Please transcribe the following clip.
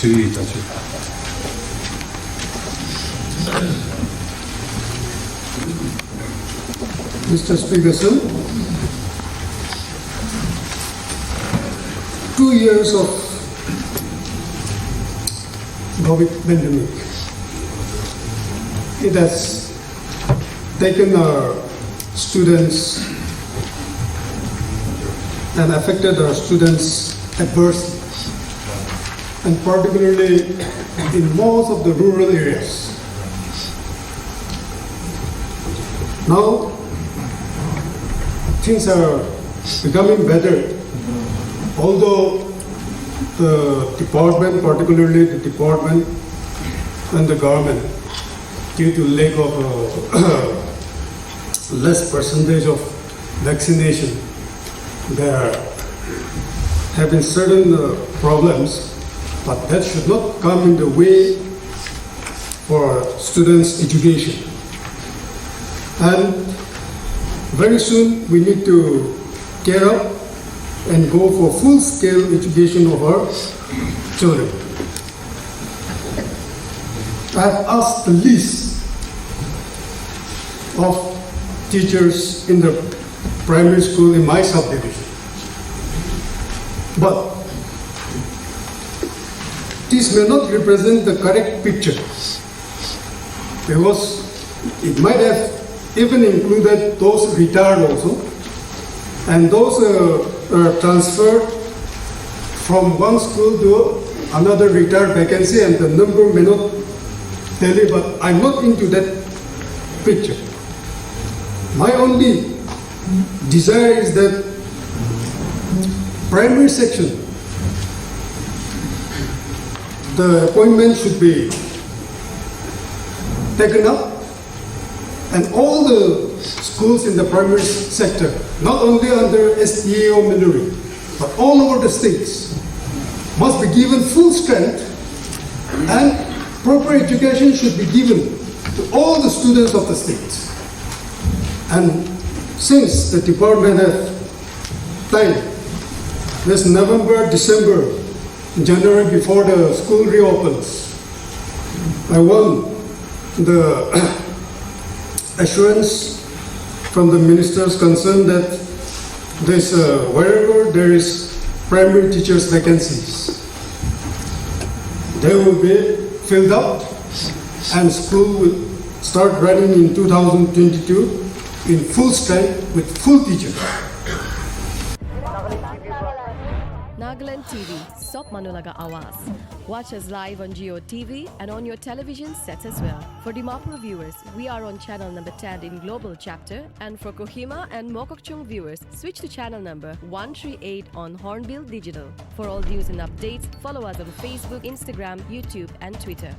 Mla Yitachu. Mr. Speaker, sir, 2 years of COVID pandemic, it has taken our students and affected our students adversely, and particularly in most of the rural areas. Now, things are becoming better, although the department, particularly the department and the government, due to lack of less percentage of vaccination, there have been certain problems, but that should not come in the way for students' education. And very soon we need to gear up and go for full-scale education of our children. I have asked the list of teachers in the primary school in my subdivision. But this may not represent the correct picture, because it might have even included those retired also, and those are transferred from one school to another retired vacancy, and the number may not tally, but I'm not into that picture. My only desire is that primary section, the appointment should be taken up, and all the schools in the primary sector, not only under STA or Minuri, but all over the states, must be given full strength, and proper education should be given to all the students of the states. And since the department has time, this November, December, January, before the school reopens, I want the assurance from the ministers concerned that this, wherever there is primary teachers vacancies, they will be filled up, and school will start running in 2022 in full strength with full teachers. Nagaland TV, Sop Manulaga Awas. Watch us live on Geo TV and on your television sets as well. For Dimapur viewers, we are on channel number 10 in Global Chapter, and for Kohima and Mokokchung viewers, switch to channel number 138 on Hornbill Digital. For all news and updates, follow us on Facebook, Instagram, YouTube and Twitter.